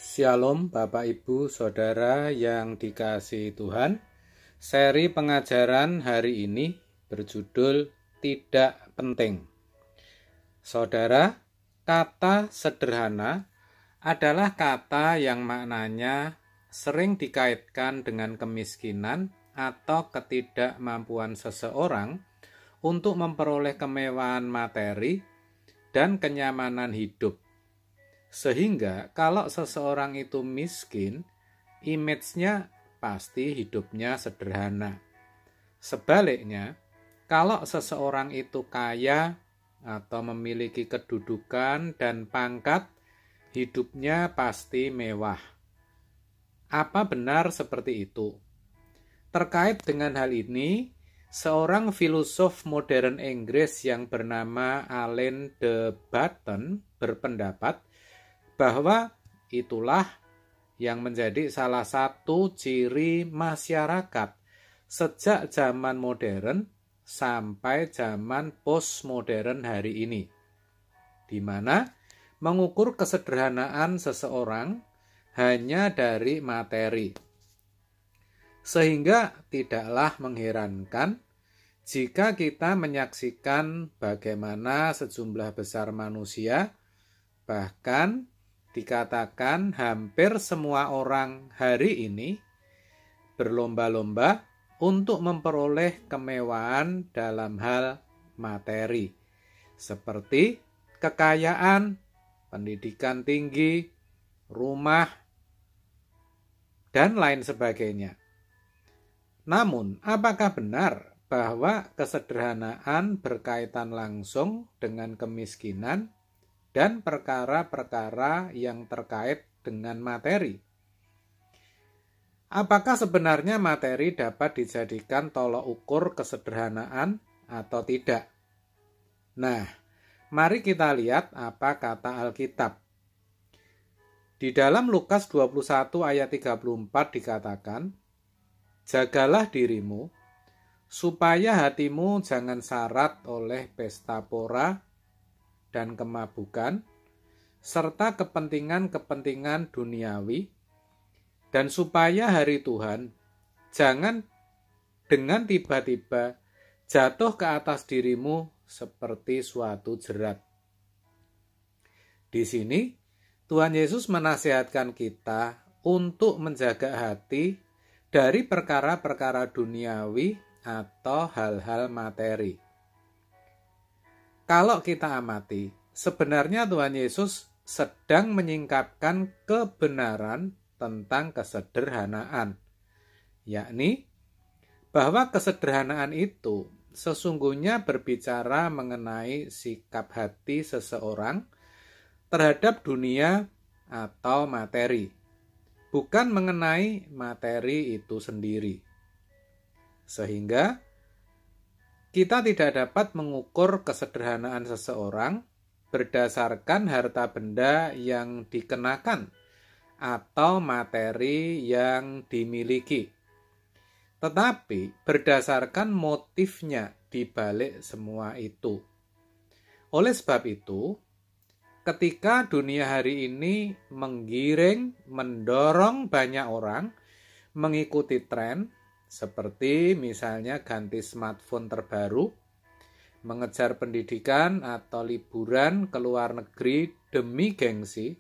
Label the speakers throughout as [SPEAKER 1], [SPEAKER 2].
[SPEAKER 1] Shalom Bapak Ibu Saudara yang dikasihi Tuhan. Seri pengajaran hari ini berjudul Tidak Penting. Saudara, kata sederhana adalah kata yang maknanya sering dikaitkan dengan kemiskinan atau ketidakmampuan seseorang untuk memperoleh kemewahan materi dan kenyamanan hidup. Sehingga kalau seseorang itu miskin, image-nya pasti hidupnya sederhana. Sebaliknya, kalau seseorang itu kaya atau memiliki kedudukan dan pangkat, hidupnya pasti mewah. Apa benar seperti itu? Terkait dengan hal ini, seorang filosof modern Inggris yang bernama Alain de Botton berpendapat bahwa itulah yang menjadi salah satu ciri masyarakat sejak zaman modern sampai zaman postmodern hari ini, di mana mengukur kesederhanaan seseorang hanya dari materi. Sehingga tidaklah mengherankan jika kita menyaksikan bagaimana sejumlah besar manusia, bahkan dikatakan hampir semua orang hari ini berlomba-lomba untuk memperoleh kemewahan dalam hal materi, seperti kekayaan, pendidikan tinggi, rumah, dan lain sebagainya. Namun, apakah benar bahwa kesederhanaan berkaitan langsung dengan kemiskinan dan perkara-perkara yang terkait dengan materi? Apakah sebenarnya materi dapat dijadikan tolok ukur kesederhanaan atau tidak? Nah, mari kita lihat apa kata Alkitab. Di dalam Lukas 21 ayat 34 dikatakan, "Jagalah dirimu, supaya hatimu jangan syarat oleh pesta pora dan kemabukan, serta kepentingan-kepentingan duniawi, dan supaya hari Tuhan jangan dengan tiba-tiba jatuh ke atas dirimu seperti suatu jerat." Di sini, Tuhan Yesus menasihatkan kita untuk menjaga hati dari perkara-perkara duniawi atau hal-hal materi. Kalau kita amati, sebenarnya Tuhan Yesus sedang menyingkapkan kebenaran tentang kesederhanaan, yakni bahwa kesederhanaan itu sesungguhnya berbicara mengenai sikap hati seseorang terhadap dunia atau materi, bukan mengenai materi itu sendiri. Sehingga kita tidak dapat mengukur kesederhanaan seseorang berdasarkan harta benda yang dikenakan atau materi yang dimiliki, tetapi berdasarkan motifnya di balik semua itu. Oleh sebab itu, ketika dunia hari ini mendorong banyak orang mengikuti tren, seperti misalnya ganti smartphone terbaru, mengejar pendidikan atau liburan ke luar negeri demi gengsi,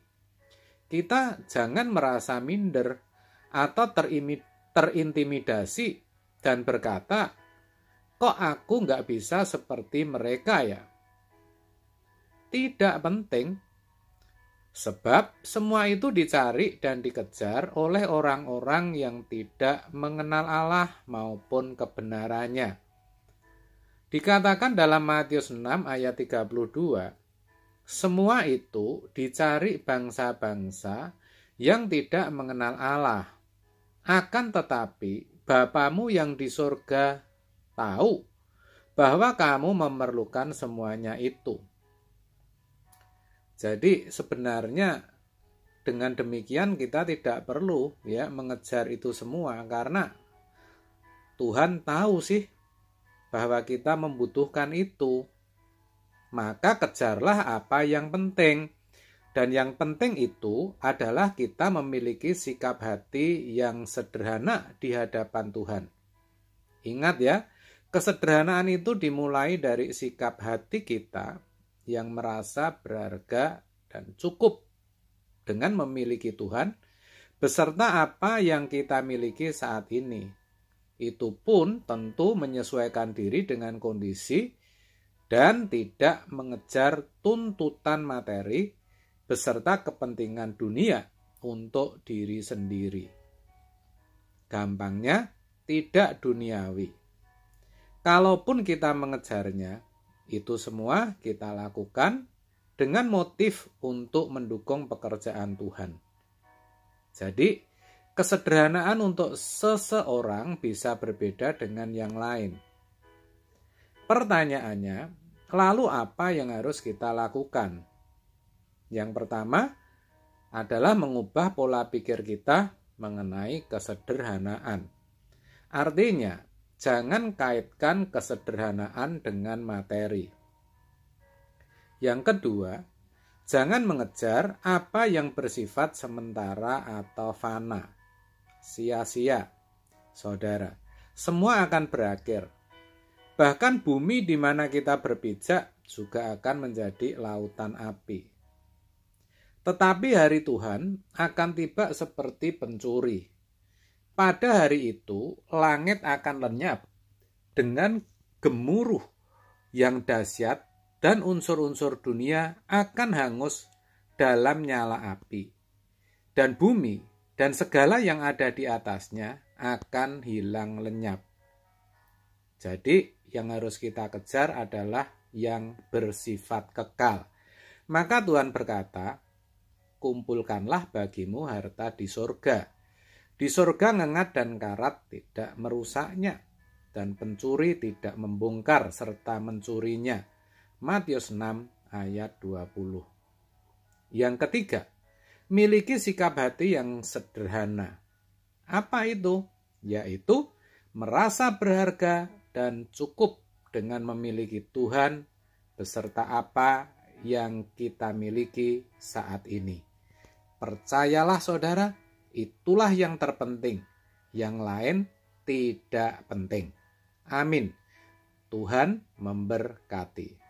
[SPEAKER 1] kita jangan merasa minder atau terintimidasi dan berkata, "Kok aku nggak bisa seperti mereka ya?" Tidak penting. Sebab semua itu dicari dan dikejar oleh orang-orang yang tidak mengenal Allah maupun kebenarannya. Dikatakan dalam Matius 6 ayat 32, semua itu dicari bangsa-bangsa yang tidak mengenal Allah. Akan tetapi Bapamu yang di surga tahu bahwa kamu memerlukan semuanya itu. Jadi sebenarnya dengan demikian kita tidak perlu mengejar itu semua, karena Tuhan tahu sih bahwa kita membutuhkan itu. Maka kejarlah apa yang penting, Dan yang penting itu adalah kita memiliki sikap hati yang sederhana di hadapan Tuhan. Ingat ya, kesederhanaan itu dimulai dari sikap hati kita yang merasa berharga dan cukup dengan memiliki Tuhan beserta apa yang kita miliki saat ini. Itu pun tentu menyesuaikan diri dengan kondisi dan tidak mengejar tuntutan materi beserta kepentingan dunia untuk diri sendiri. Gampangnya, tidak duniawi. Kalaupun kita mengejarnya, itu semua kita lakukan dengan motif untuk mendukung pekerjaan Tuhan. Jadi, kesederhanaan untuk seseorang bisa berbeda dengan yang lain. Pertanyaannya, lalu apa yang harus kita lakukan? Yang pertama adalah mengubah pola pikir kita mengenai kesederhanaan. Artinya, jangan kaitkan kesederhanaan dengan materi. Yang kedua, jangan mengejar apa yang bersifat sementara atau fana. Sia-sia, saudara. Semua akan berakhir. Bahkan bumi di mana kita berpijak juga akan menjadi lautan api. Tetapi hari Tuhan akan tiba seperti pencuri. Pada hari itu, langit akan lenyap dengan gemuruh yang dahsyat dan unsur-unsur dunia akan hangus dalam nyala api. Dan bumi dan segala yang ada di atasnya akan hilang lenyap. Jadi, yang harus kita kejar adalah yang bersifat kekal. Maka Tuhan berkata, kumpulkanlah bagimu harta di sorga. Di sorga ngengat dan karat tidak merusaknya, dan pencuri tidak membongkar serta mencurinya. Matius 6 ayat 20. Yang ketiga, miliki sikap hati yang sederhana. Apa itu? Yaitu merasa berharga dan cukup dengan memiliki Tuhan beserta apa yang kita miliki saat ini. Percayalah saudara, itulah yang terpenting. Yang lain tidak penting. Amin. Tuhan memberkati.